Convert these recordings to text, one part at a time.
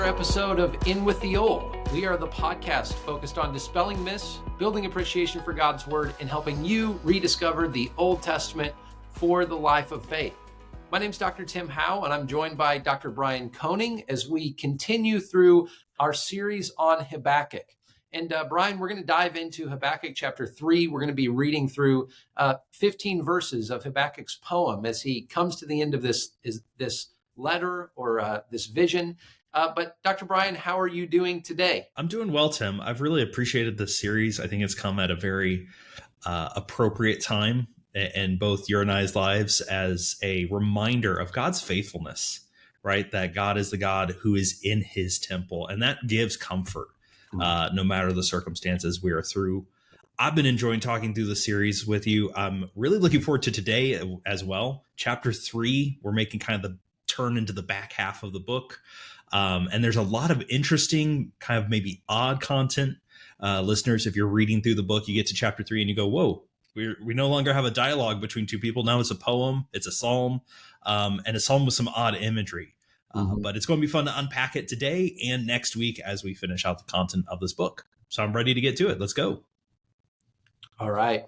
episode of In With the Old. We are the podcast focused on dispelling myths, building appreciation for God's Word, and helping you rediscover the Old Testament for the life of faith. My name is Dr. Tim Howe, and I'm joined by Dr. Brian Koning as we continue through our series on Habakkuk. And Brian, we're going to dive into Habakkuk chapter 3. We're going to be reading through 15 verses of Habakkuk's poem as he comes to the end of this letter or this vision. But Dr. Brian, how are you doing today? I'm doing well, Tim. I've really appreciated this series. I think it's come at a very appropriate time in both your and I's lives as a reminder of God's faithfulness, right? That God is the God who is in his temple, and that gives comfort no matter the circumstances we are through. I've been enjoying talking through the series with you. I'm really looking forward to today as well. Chapter 3, we're making kind of the turn into the back half of the book. And there's a lot of interesting, kind of maybe odd content. Listeners, if you're reading through the book, you get to chapter 3 and you go, whoa, we no longer have a dialogue between two people. Now it's a poem, it's a psalm, and a psalm with some odd imagery. But it's going to be fun to unpack it today and next week as we finish out the content of this book. So I'm ready to get to it. Let's go. All right.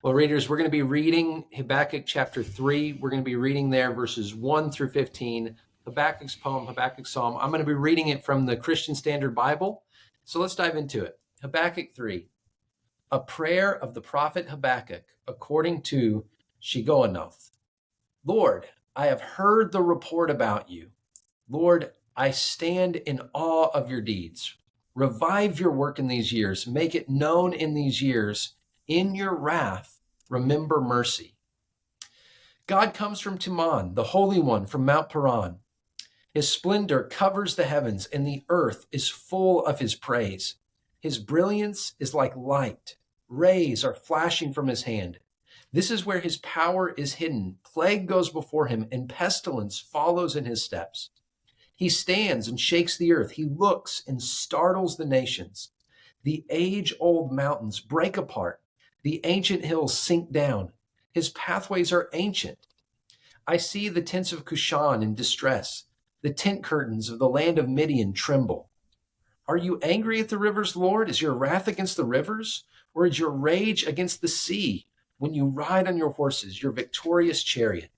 Well, readers, we're going to be reading Habakkuk chapter 3. We're going to be reading there verses 1 through 15. Habakkuk's poem, Habakkuk's psalm. I'm going to be reading it from the Christian Standard Bible. So let's dive into it. Habakkuk 3, a prayer of the prophet Habakkuk according to Shigionoth. Lord, I have heard the report about you. Lord, I stand in awe of your deeds. Revive your work in these years. Make it known in these years. In your wrath, remember mercy. God comes from Teman, the Holy One from Mount Paran. His splendor covers the heavens, and the earth is full of his praise. His brilliance is like light. Rays are flashing from his hand. This is where his power is hidden. Plague goes before him, and pestilence follows in his steps. He stands and shakes the earth. He looks and startles the nations. The age-old mountains break apart. The ancient hills sink down. His pathways are ancient. I see the tents of Cushan in distress. The tent curtains of the land of Midian tremble. Are you angry at the rivers, Lord? Is your wrath against the rivers? Or is your rage against the sea when you ride on your horses, your victorious chariot?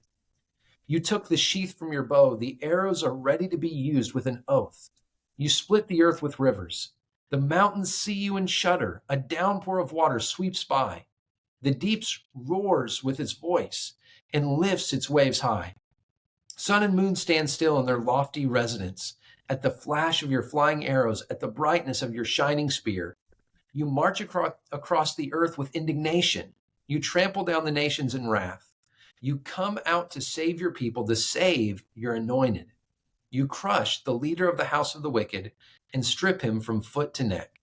You took the sheath from your bow. The arrows are ready to be used with an oath. You split the earth with rivers. The mountains see you and shudder. A downpour of water sweeps by. The deep roars with its voice and lifts its waves high. Sun and moon stand still in their lofty residence. At the flash of your flying arrows, at the brightness of your shining spear, you march across the earth with indignation. You trample down the nations in wrath. You come out to save your people, to save your anointed. You crush the leader of the house of the wicked and strip him from foot to neck.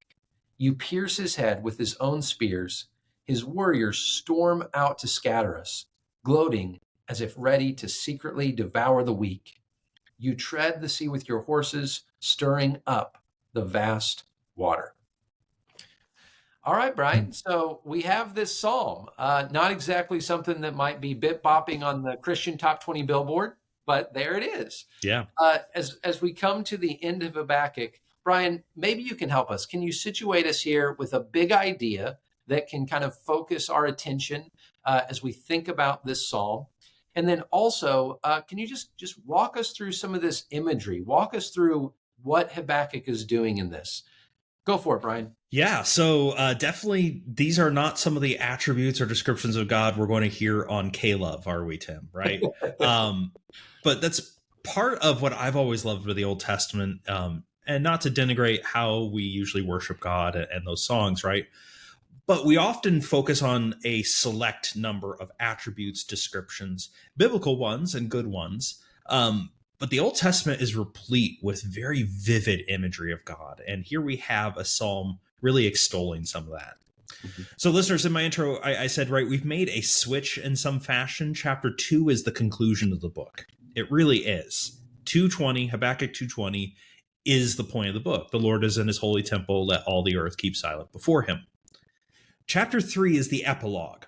You pierce his head with his own spears. His warriors storm out to scatter us, gloating as if ready to secretly devour the weak. You tread the sea with your horses, stirring up the vast water. All right, Brian. So we have this psalm, not exactly something that might be bit-bopping on the Christian Top 20 Billboard, but there it is. Yeah. As we come to the end of Habakkuk, Brian, maybe you can help us. Can you situate us here with a big idea that can kind of focus our attention as we think about this psalm? And then also, can you just walk us through some of this imagery? Walk us through what Habakkuk is doing in this. Go for it, Brian. Yeah, so definitely these are not some of the attributes or descriptions of God we're going to hear on K-Love, are we, Tim? Right? But that's part of what I've always loved with the Old Testament, and not to denigrate how we usually worship God and those songs, right? But we often focus on a select number of attributes, descriptions, biblical ones and good ones. But the Old Testament is replete with very vivid imagery of God. And here we have a psalm really extolling some of that. So listeners, in my intro, I said, right, we've made a switch in some fashion. Chapter 2 is the conclusion of the book. It really is. Habakkuk 2:20 is the point of the book. The Lord is in his holy temple. Let all the earth keep silent before him. Chapter 3 is the epilogue,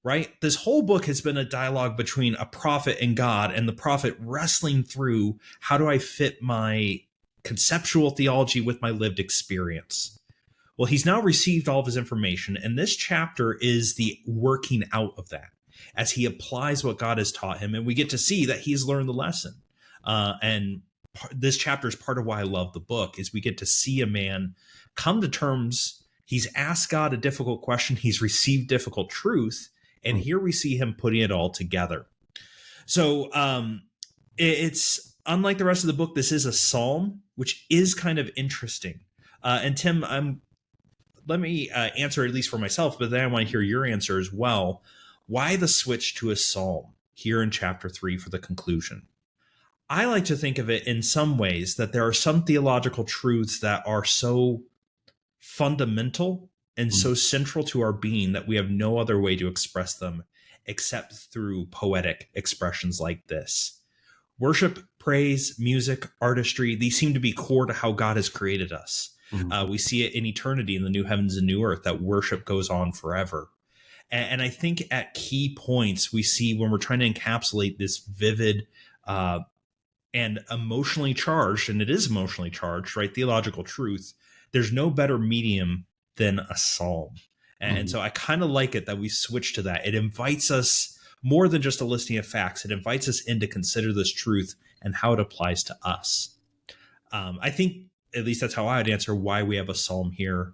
right? This whole book has been a dialogue between a prophet and God, and the prophet wrestling through, how do I fit my conceptual theology with my lived experience. Well, he's now received all of his information, and this chapter is the working out of that as he applies what God has taught him, and we get to see that he's learned the lesson. And this chapter is part of why I love the book, is we get to see a man come to terms. He's asked God a difficult question. He's received difficult truth. And here we see him putting it all together. So it's unlike the rest of the book. This is a psalm, which is kind of interesting. And Tim, let me answer at least for myself, but then I want to hear your answer as well. Why the switch to a psalm here in chapter 3 for the conclusion? I like to think of it in some ways that there are some theological truths that are so fundamental and so central to our being that we have no other way to express them except through poetic expressions like this. Worship, praise, music, artistry, these seem to be core to how God has created us. We see it in eternity in the new heavens and new earth, that worship goes on forever. And I think at key points we see when we're trying to encapsulate this vivid and emotionally charged, and it is emotionally charged, right, theological truth, there's no better medium than a psalm. And so I kind of like it that we switch to that. It invites us more than just a listing of facts. It invites us in to consider this truth and how it applies to us. I think at least that's how I would answer why we have a psalm here.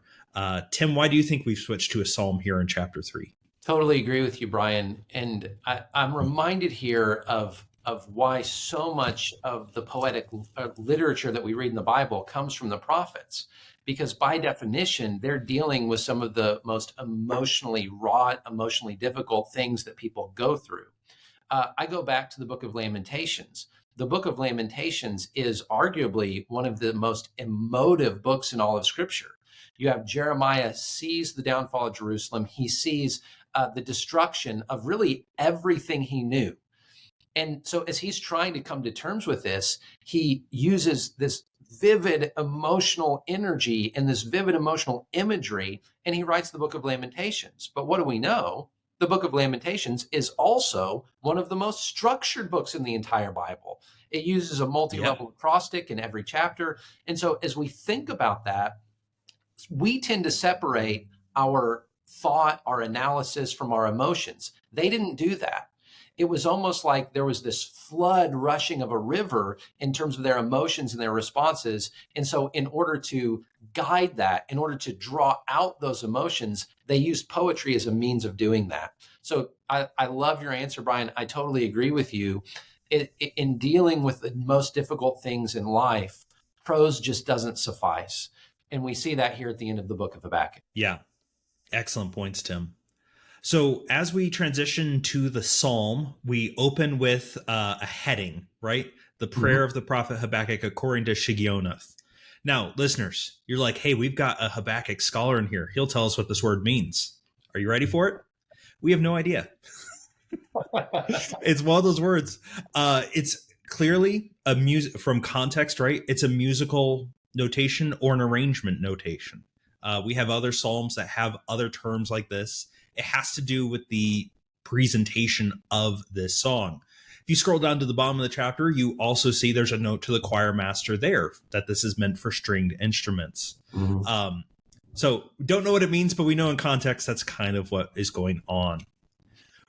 Tim, why do you think we've switched to a psalm here in chapter 3? Totally agree with you, Brian. And I'm reminded here of why so much of the poetic literature that we read in the Bible comes from the prophets. Because by definition, they're dealing with some of the most emotionally wrought, emotionally difficult things that people go through. I go back to the book of Lamentations. The book of Lamentations is arguably one of the most emotive books in all of Scripture. You have Jeremiah sees the downfall of Jerusalem. He sees the destruction of really everything he knew. And so as he's trying to come to terms with this, he uses this vivid emotional energy and this vivid emotional imagery, and he writes the book of Lamentations. But what do we know? The book of Lamentations is also one of the most structured books in the entire Bible. It uses a multi-level acrostic in every chapter. And so as we think about that, we tend to separate our thought, our analysis from our emotions. They didn't do that. It was almost like there was this flood rushing of a river in terms of their emotions and their responses. And so in order to guide that, in order to draw out those emotions, they used poetry as a means of doing that. So I love your answer, Brian. I totally agree with you. In dealing with the most difficult things in life, prose just doesn't suffice. And we see that here at the end of the book of Habakkuk. Yeah. Excellent points, Tim. So as we transition to the psalm, we open with a heading, right? The prayer of the prophet Habakkuk according to Shigionoth. Now, listeners, you're like, hey, we've got a Habakkuk scholar in here. He'll tell us what this word means. Are you ready for it? We have no idea. It's one of those words. It's clearly a music from context, right? It's a musical notation or an arrangement notation. We have other psalms that have other terms like this. It has to do with the presentation of this song. If you scroll down to the bottom of the chapter, you also see there's a note to the choir master there that this is meant for stringed instruments. So don't know what it means, but we know in context that's kind of what is going on.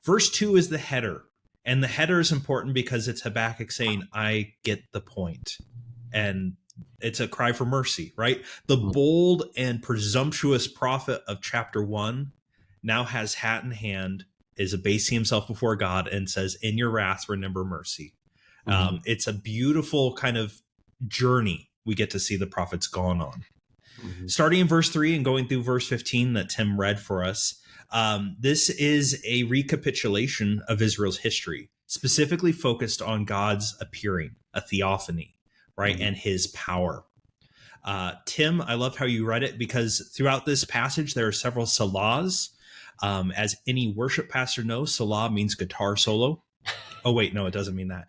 Verse 2 is the header. And the header is important because it's Habakkuk saying, I get the point. And it's a cry for mercy, right? The bold and presumptuous prophet of chapter 1 now has hat in hand, is abasing himself before God and says, in your wrath, remember mercy. It's a beautiful kind of journey we get to see the prophets gone on. Starting in verse 3 and going through verse 15 that Tim read for us, this is a recapitulation of Israel's history, specifically focused on God's appearing, a theophany, right, and his power. Tim, I love how you read it because throughout this passage, there are several salahs. As any worship pastor knows, salah means guitar solo. Oh, wait, no, it doesn't mean that.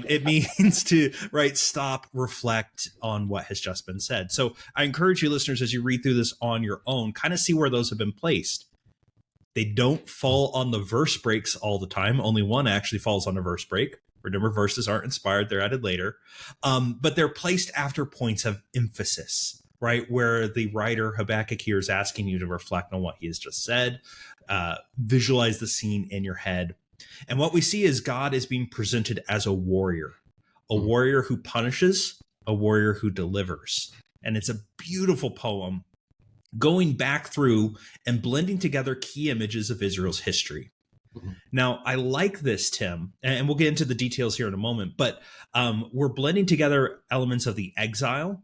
It means to, right, stop, reflect on what has just been said. So I encourage you listeners, as you read through this on your own, kind of see where those have been placed. They don't fall on the verse breaks all the time. Only one actually falls on a verse break. Remember, verses aren't inspired, they're added later. But they're placed after points of emphasis, right? Where the writer Habakkuk here is asking you to reflect on what he has just said, visualize the scene in your head. And what we see is God is being presented as a warrior who punishes, a warrior who delivers. And it's a beautiful poem going back through and blending together key images of Israel's history. Now, I like this, Tim, and we'll get into the details here in a moment, but we're blending together elements of the exile,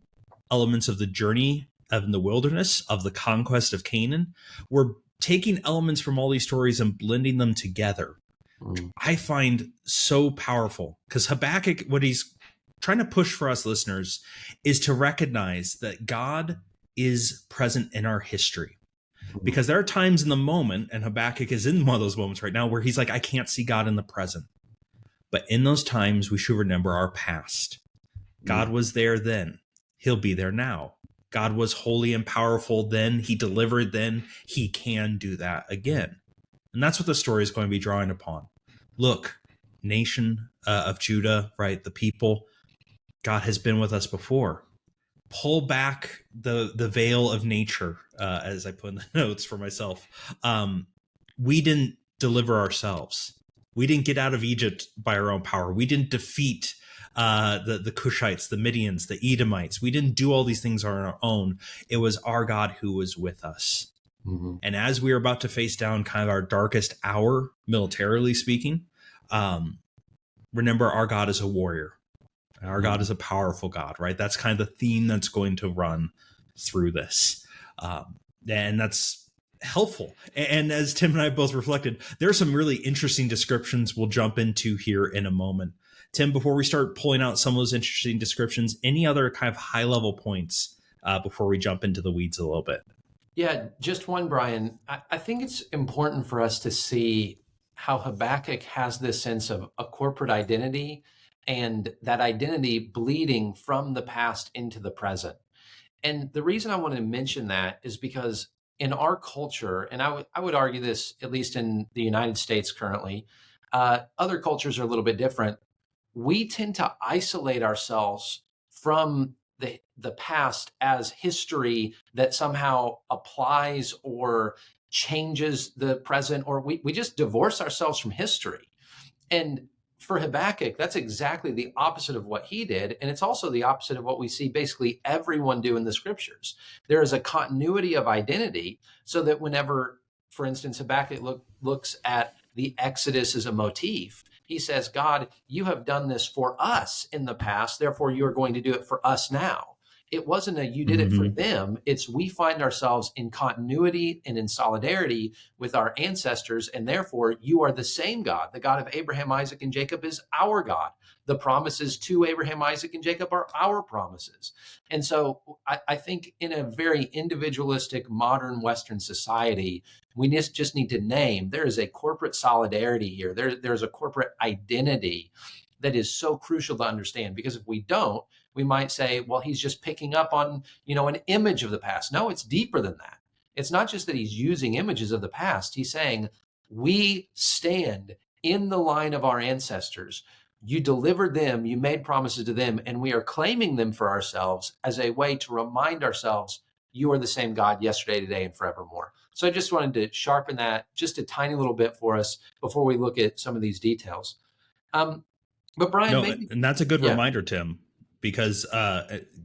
elements of the journey in the wilderness, of the conquest of Canaan. We're taking elements from all these stories and blending them together. I find so powerful, because Habakkuk, what he's trying to push for us listeners is to recognize that God is present in our history. Because there are times in the moment, and Habakkuk is in one of those moments right now, where he's like, I can't see God in the present. But in those times, we should remember our past. God was there then. He'll be there now. God was holy and powerful then. He delivered then. He can do that again. And that's what the story is going to be drawing upon. Look, nation of Judah, right? The people, God has been with us before. Pull back the veil of nature, as I put in the notes for myself. We didn't deliver ourselves. We didn't get out of Egypt by our own power. We didn't defeat the Cushites, the Midians, the Edomites. We didn't do all these things on our own. It was our God who was with us. And as we are about to face down kind of our darkest hour, militarily speaking, remember our God is a warrior. Our God is a powerful God, right? That's kind of the theme that's going to run through this. And that's helpful. And as Tim and I both reflected, there are some really interesting descriptions we'll jump into here in a moment. Tim, before we start pulling out some of those interesting descriptions, any other kind of high-level points before we jump into the weeds a little bit? Yeah, just one, Brian. I think it's important for us to see how Habakkuk has this sense of a corporate identity, and that identity bleeding from the past into the present. And the reason I want to mention that is because in our culture, and I would argue this, at least in the United States currently, other cultures are a little bit different. We tend to isolate ourselves from the past as history that somehow applies or changes the present, or we just divorce ourselves from history. And for Habakkuk, that's exactly the opposite of what he did. And it's also the opposite of what we see basically everyone do in the scriptures. There is a continuity of identity, so that whenever, for instance, Habakkuk looks at the Exodus as a motif, he says, God, you have done this for us in the past, therefore you are going to do it for us now. It wasn't a you did it for them. It's we find ourselves in continuity and in solidarity with our ancestors, and therefore you are the same God. The God of Abraham, Isaac, and Jacob is our God. The promises to Abraham, Isaac, and Jacob are our promises. And so I think in a very individualistic modern Western society, we just need to name there is a corporate solidarity here. There's a corporate identity that is so crucial to understand, because if we don't, we might say, well, he's just picking up on, an image of the past. No, it's deeper than that. It's not just that he's using images of the past. He's saying, we stand in the line of our ancestors. You delivered them, you made promises to them, and we are claiming them for ourselves as a way to remind ourselves, you are the same God yesterday, today, and forevermore. So I just wanted to sharpen that just a tiny little bit for us before we look at some of these details. But Brian, and that's a good reminder, Tim, because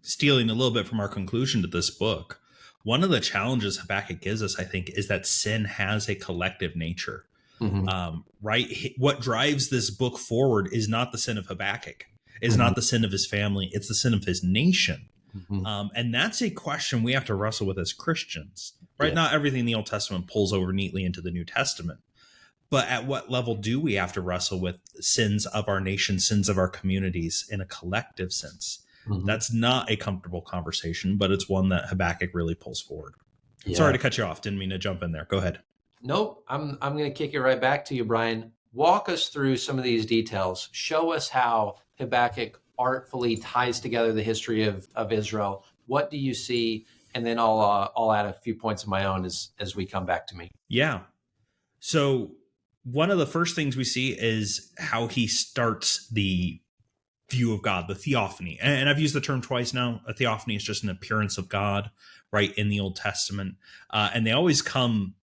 stealing a little bit from our conclusion to this book, one of the challenges Habakkuk gives us, I think, is that sin has a collective nature. Right? What drives this book forward is not the sin of Habakkuk, is not the sin of his family, it's the sin of his nation. And that's a question we have to wrestle with as Christians, right? Yeah. Not everything in the Old Testament pulls over neatly into the New Testament. But at what level do we have to wrestle with sins of our nation, sins of our communities in a collective sense? That's not a comfortable conversation, but it's one that Habakkuk really pulls forward. Yeah. Sorry to cut you off. Didn't mean to jump in there. Go ahead. Nope. I'm going to kick it right back to you, Brian. Walk us through some of these details. Show us how Habakkuk artfully ties together the history of Israel. What do you see? And then I'll add a few points of my own as we come back to me. Yeah. So one of the first things we see is how he starts the view of God, the theophany. And I've used the term twice now. A theophany is just an appearance of God, right, in the Old Testament. And they always come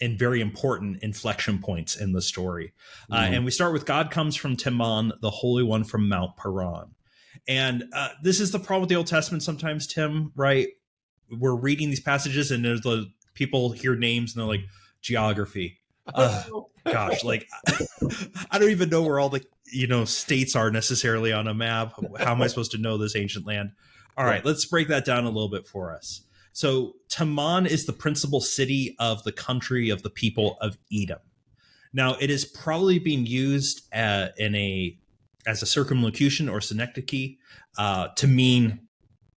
in very important inflection points in the story. And we start with God comes from Timon, the Holy One from Mount Paran. And this is the problem with the Old Testament sometimes, Tim, right? We're reading these passages and there's the people hear names and they're like, geography. Gosh, like I don't even know where all the states are necessarily on a map. How am I supposed to know this ancient land? All right, let's break that down a little bit for us. So Taman is the principal city of the country of the people of Edom. Now it is probably being used as a circumlocution or synecdoche to mean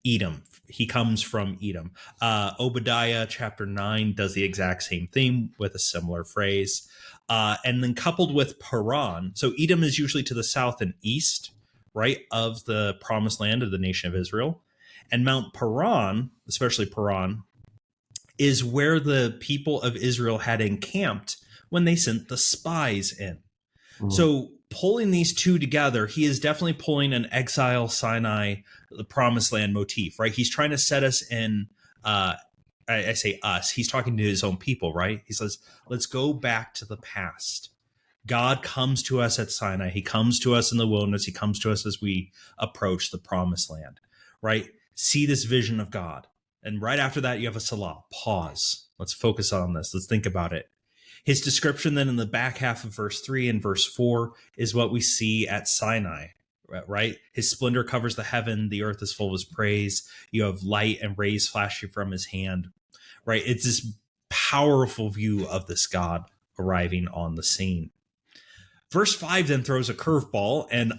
Edom. He comes from Edom. Obadiah chapter 9 does the exact same thing with a similar phrase. And then coupled with Paran. So Edom is usually to the south and east, right, of the promised land of the nation of Israel. And Mount Paran, especially Paran, is where the people of Israel had encamped when they sent the spies in. So pulling these two together, he is definitely pulling an exile Sinai, the promised land motif, right? He's trying to set us in, I say us, he's talking to his own people, right? He says, let's go back to the past. God comes to us at Sinai. He comes to us in the wilderness. He comes to us as we approach the promised land, right? See this vision of God. And right after that, you have a Salah. Pause. Let's focus on this. Let's think about it. His description then in the back half of verse 3 and verse 4 is what we see at Sinai, right? His splendor covers the heaven. The earth is full of his praise. You have light and rays flashing from his hand, right? It's this powerful view of this God arriving on the scene. Verse 5 then throws a curveball, and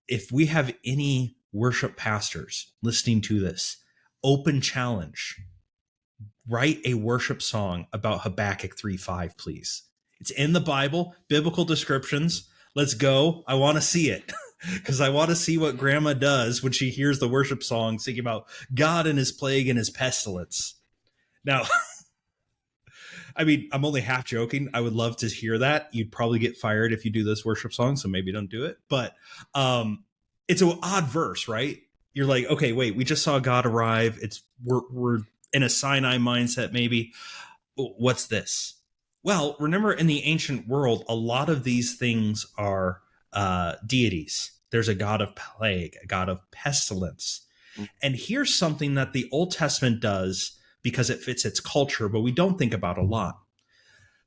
if we have any worship pastors listening to this, open challenge. Write a worship song about Habakkuk 3:5, please. It's in the Bible, biblical descriptions. Let's go. I want to see it because I want to see what grandma does when she hears the worship song singing about God and his plague and his pestilence. Now, I mean, I'm only half joking. I would love to hear that. You'd probably get fired if you do this worship song, so maybe don't do it. But it's an odd verse, right? You're like, okay, wait, we just saw God arrive. We're in a Sinai mindset, maybe. What's this? Well, remember in the ancient world, a lot of these things are deities. There's a god of plague, a god of pestilence. And here's something that the Old Testament does because it fits its culture, but we don't think about a lot.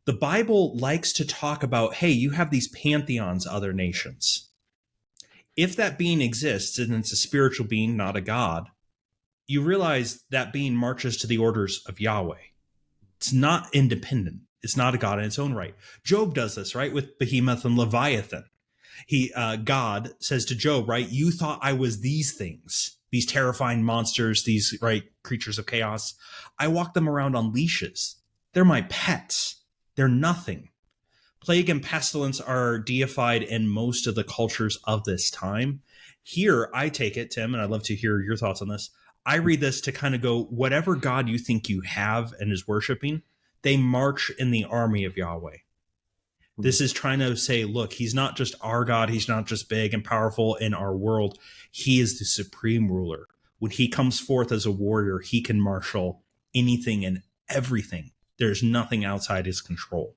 The Bible likes to talk about, hey, you have these pantheons, other nations. If that being exists and it's a spiritual being, not a god, you realize that being marches to the orders of Yahweh. It's not independent. It's not a god in its own right. Job does this, right, with Behemoth and Leviathan. God says to Job, right, you thought I was these things, these terrifying monsters, these creatures of chaos. I walk them around on leashes. They're my pets. They're nothing. Plague and pestilence are deified in most of the cultures of this time. Here, I take it, Tim, and I'd love to hear your thoughts on this. I read this to kind of go, whatever God you think you have and is worshiping, they march in the army of Yahweh. This is trying to say, look, he's not just our God. He's not just big and powerful in our world. He is the supreme ruler. When he comes forth as a warrior, he can marshal anything and everything. There's nothing outside his control.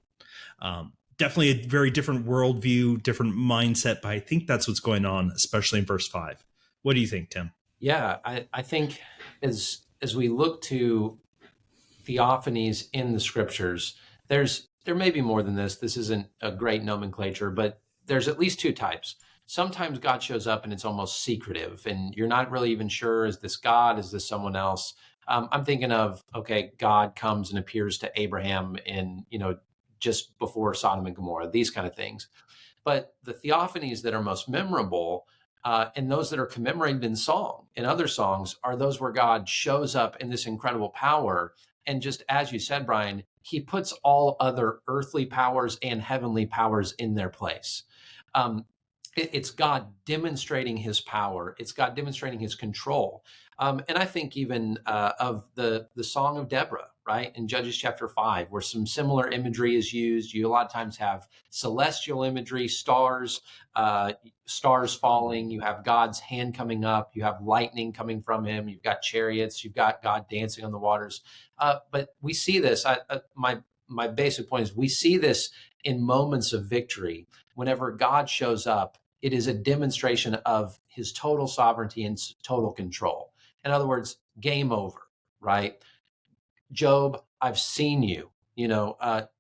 Definitely a very different worldview, different mindset, but I think that's what's going on, especially in verse 5. What do you think, Tim? Yeah, I think as we look to theophanies in the scriptures, there may be more than this. This isn't a great nomenclature, but there's at least two types. Sometimes God shows up and it's almost secretive, and you're not really even sure, is this God? Is this someone else? I'm thinking of, okay, God comes and appears to Abraham in, just before Sodom and Gomorrah, these kind of things. But the theophanies that are most memorable and those that are commemorated in song, in other songs, are those where God shows up in this incredible power. And just as you said, Brian, he puts all other earthly powers and heavenly powers in their place. It's God demonstrating his power. It's God demonstrating his control. And I think even of the Song of Deborah, right? In Judges chapter 5, where some similar imagery is used. You a lot of times have celestial imagery, stars falling. You have God's hand coming up. You have lightning coming from him. You've got chariots. You've got God dancing on the waters. But we see this. My basic point is we see this in moments of victory. Whenever God shows up, it is a demonstration of his total sovereignty and total control. In other words, game over, right? Job, I've seen you.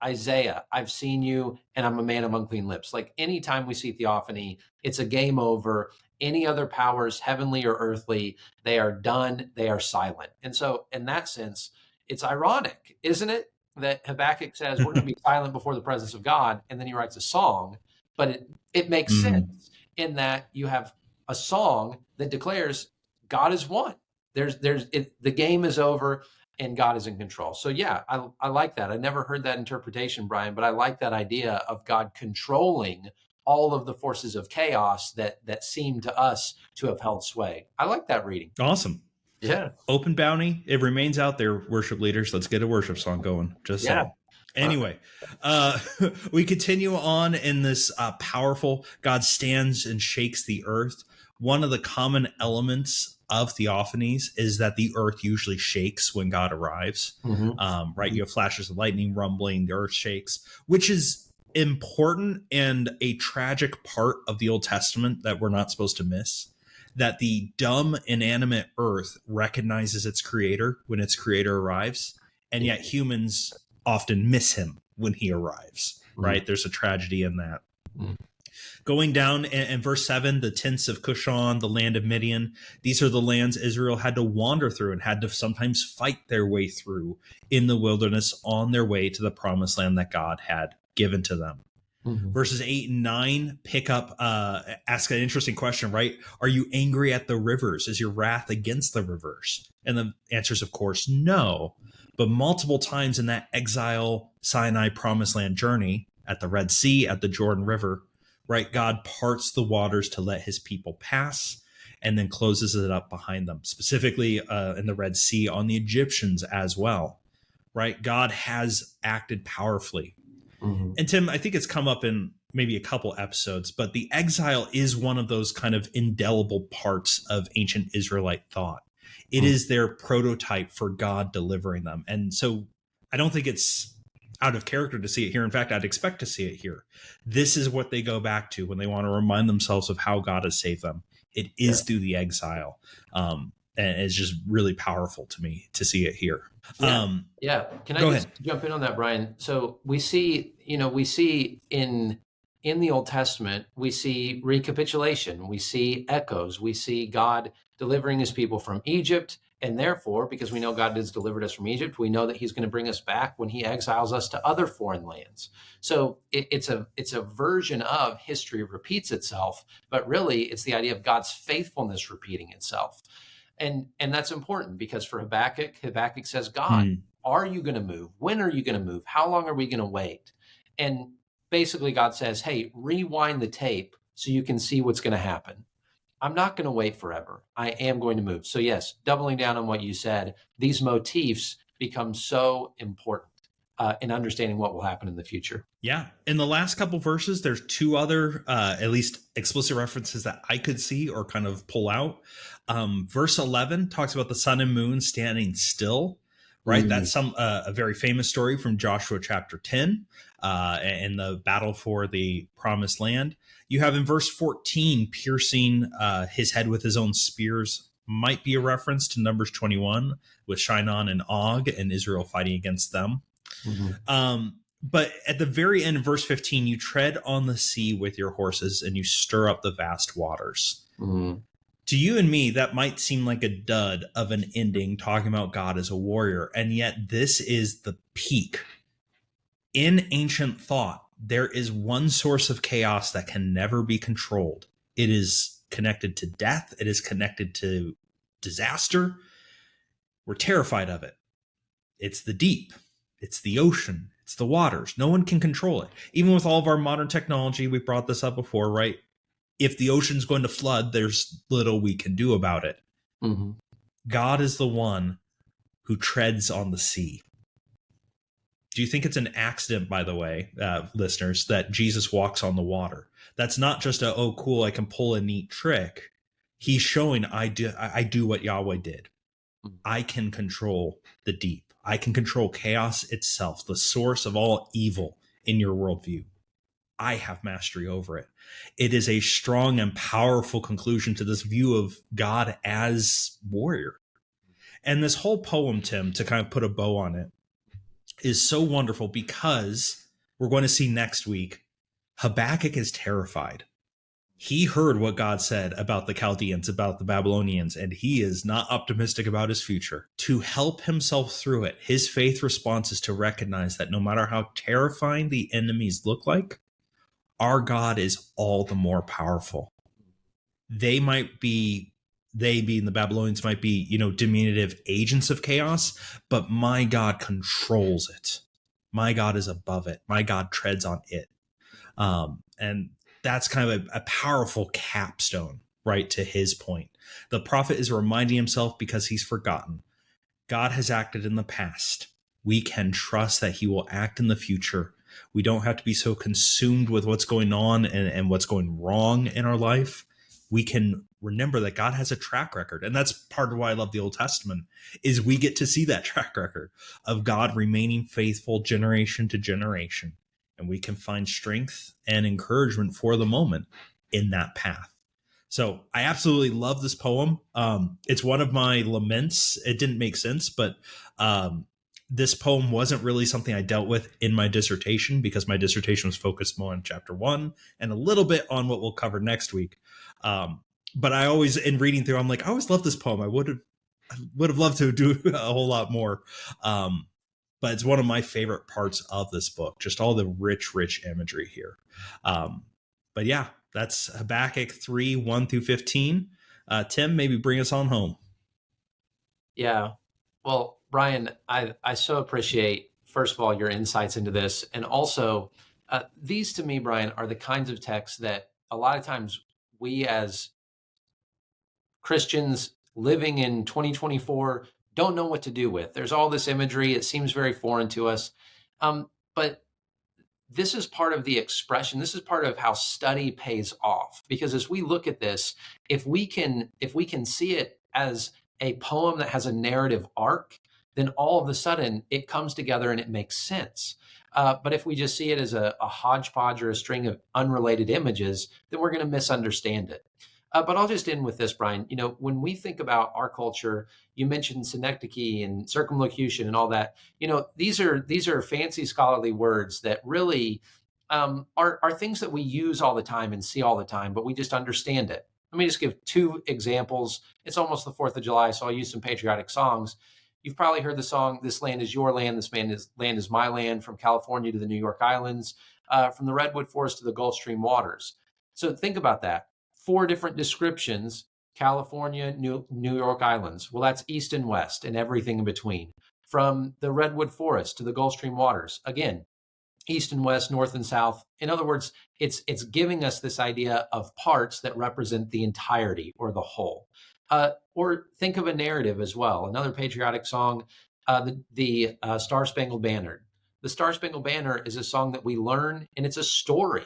Isaiah, I've seen you, and I'm a man of unclean lips. Like anytime we see theophany, it's a game over. Any other powers, heavenly or earthly, they are done. They are silent. And so, in that sense, it's ironic, isn't it, that Habakkuk says we're going to be silent before the presence of God, and then he writes a song. But it makes sense in that you have a song that declares God is won. The game is over and God is in control. So yeah, I like that. I never heard that interpretation, Brian, but I like that idea of God controlling all of the forces of chaos that seem to us to have held sway. I like that reading. Awesome. Yeah. Open bounty. It remains out there, worship leaders. Let's get a worship song going. Just saying. Anyway, we continue on in this powerful God stands and shakes the earth. One of the common elements of theophanies is that the earth usually shakes when God arrives. Right? You have flashes of lightning, rumbling, the earth shakes, which is important and a tragic part of the Old Testament that we're not supposed to miss. That the dumb, inanimate earth recognizes its creator when its creator arrives, and yet humans often miss him when he arrives, right? There's a tragedy in that. Going down in verse 7, the tents of Cushan, the land of Midian, these are the lands Israel had to wander through and had to sometimes fight their way through in the wilderness on their way to the promised land that God had given to them. Verses 8 and 9 pick up, ask an interesting question, right? Are you angry at the rivers? Is your wrath against the rivers? And the answer is, of course, no. But multiple times in that exile Sinai promised land journey, at the Red Sea, at the Jordan River, right? God parts the waters to let his people pass and then closes it up behind them, specifically in the Red Sea on the Egyptians as well, right? God has acted powerfully. And Tim, I think it's come up in maybe a couple episodes, but the exile is one of those kind of indelible parts of ancient Israelite thought. It is their prototype for God delivering them. And so I don't think it's out of character to see it here. In fact, I'd expect to see it here. This is what they go back to when they want to remind themselves of how God has saved them. It is through the exile. And it's just really powerful to me to see it here. Can I just jump in on that, Brian? So we see in the Old Testament, we see recapitulation, we see echoes, we see God delivering his people from Egypt. And therefore, because we know God has delivered us from Egypt, we know that he's going to bring us back when he exiles us to other foreign lands. So it's a version of history repeats itself, but really it's the idea of God's faithfulness repeating itself. And that's important because for Habakkuk says, God, are you going to move? When are you going to move? How long are we going to wait? And basically God says, hey, rewind the tape so you can see what's going to happen. I'm not going to wait forever. I am going to move. So yes, doubling down on what you said, these motifs become so important in understanding what will happen in the future. Yeah. In the last couple verses, there's two other, at least explicit references that I could see or kind of pull out. Verse 11 talks about the sun and moon standing still, right? That's a very famous story from Joshua chapter 10 and the battle for the promised land. You have in verse 14, piercing his head with his own spears might be a reference to Numbers 21 with Shinon and Og and Israel fighting against them. But at the very end of verse 15, you tread on the sea with your horses and you stir up the vast waters. To you and me, that might seem like a dud of an ending talking about God as a warrior. And yet this is the peak. In ancient thought, there is one source of chaos that can never be controlled. It is connected to death. It is connected to disaster. We're terrified of it. It's the deep. It's the ocean. It's the waters. No one can control it. Even with all of our modern technology, we brought this up before, right? If the ocean's going to flood, there's little we can do about it. God is the one who treads on the sea. Do you think it's an accident, by the way, listeners, that Jesus walks on the water? That's not just a, oh, cool, I can pull a neat trick. He's showing I do what Yahweh did. I can control the deep. I can control chaos itself, the source of all evil in your worldview. I have mastery over it. It is a strong and powerful conclusion to this view of God as warrior. And this whole poem, Tim, to kind of put a bow on it, is so wonderful because we're going to see next week, Habakkuk is terrified. He heard what God said about the Chaldeans, about the Babylonians, and he is not optimistic about his future. To help himself through it, his faith response is to recognize that no matter how terrifying the enemies look like, our God is all the more powerful. They being the Babylonians might be, diminutive agents of chaos, but my God controls it. My God is above it. My God treads on it. And that's kind of a powerful capstone, right, to his point. The prophet is reminding himself because he's forgotten. God has acted in the past. We can trust that he will act in the future. We don't have to be so consumed with what's going on and what's going wrong in our life. We can remember that God has a track record. And that's part of why I love the Old Testament, is we get to see that track record of God remaining faithful generation to generation. And we can find strength and encouragement for the moment in that path. So I absolutely love this poem. It's one of my laments. It didn't make sense, but this poem wasn't really something I dealt with in my dissertation because my dissertation was focused more on chapter 1 and a little bit on what we'll cover next week. But I always, in reading through, I'm like, I always love this poem. I would have loved to do a whole lot more. But it's one of my favorite parts of this book, just all the rich imagery here. But yeah, that's Habakkuk 3, 1 through 15. Tim, maybe bring us on home. Yeah. Well, Brian, I so appreciate, first of all, your insights into this. And also, these to me, Brian, are the kinds of texts that a lot of times we as Christians living in 2024 don't know what to do with. There's all this imagery. It seems very foreign to us. But this is part of the expression. This is part of how study pays off. Because as we look at this, if we can see it as a poem that has a narrative arc, then all of a sudden it comes together and it makes sense. But if we just see it as a hodgepodge or a string of unrelated images, then we're going to misunderstand it. But I'll just end with this, Brian. When we think about our culture, you mentioned synecdoche and circumlocution and all that. These are fancy scholarly words that really are things that we use all the time and see all the time, but we just understand it. Let me just give 2 examples. It's almost the 4th of July, so I'll use some patriotic songs. You've probably heard the song, "This Land Is Your Land, This Land Is My Land," from California to the New York Islands, from the Redwood Forest to the Gulf Stream waters. So think about that. 4 different descriptions: California, New York Islands. Well, that's east and west and everything in between. From the Redwood Forest to the Gulf Stream waters, again, east and west, north and south. In other words, it's giving us this idea of parts that represent the entirety or the whole. Or think of a narrative as well. Another patriotic song, the Star Spangled Banner. The Star Spangled Banner is a song that we learn, and it's a story.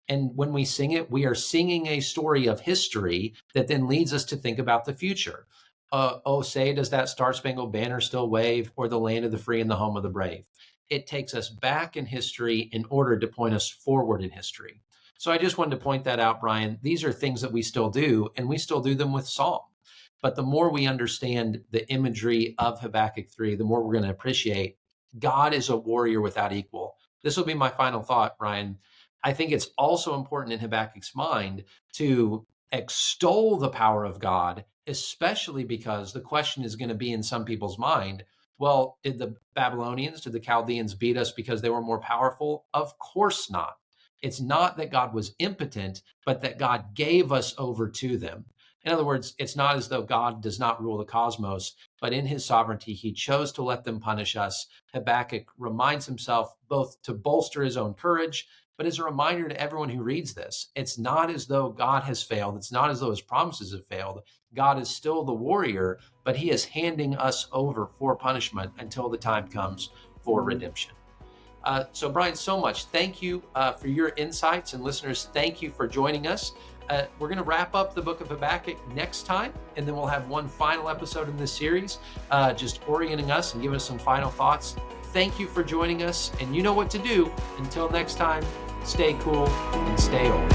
And when we sing it, we are singing a story of history that then leads us to think about the future. Oh, say, does that Star Spangled Banner still wave, or the land of the free and the home of the brave? It takes us back in history in order to point us forward in history. So I just wanted to point that out, Brian. These are things that we still do, and we still do them with song. But the more we understand the imagery of Habakkuk 3, the more we're going to appreciate God is a warrior without equal. This will be my final thought, Brian. I think it's also important in Habakkuk's mind to extol the power of God, especially because the question is going to be in some people's mind, well, did the Babylonians, did the Chaldeans beat us because they were more powerful? Of course not. It's not that God was impotent, but that God gave us over to them. In other words, it's not as though God does not rule the cosmos, but in his sovereignty, he chose to let them punish us. Habakkuk reminds himself both to bolster his own courage, but as a reminder to everyone who reads this, it's not as though God has failed. It's not as though his promises have failed. God is still the warrior, but he is handing us over for punishment until the time comes for redemption. So Brian, so much. Thank you for your insights, and listeners, thank you for joining us. We're going to wrap up the book of Habakkuk next time, and then we'll have one final episode in this series, just orienting us and giving us some final thoughts. Thank you for joining us, and you know what to do. Until next time, stay cool and stay old.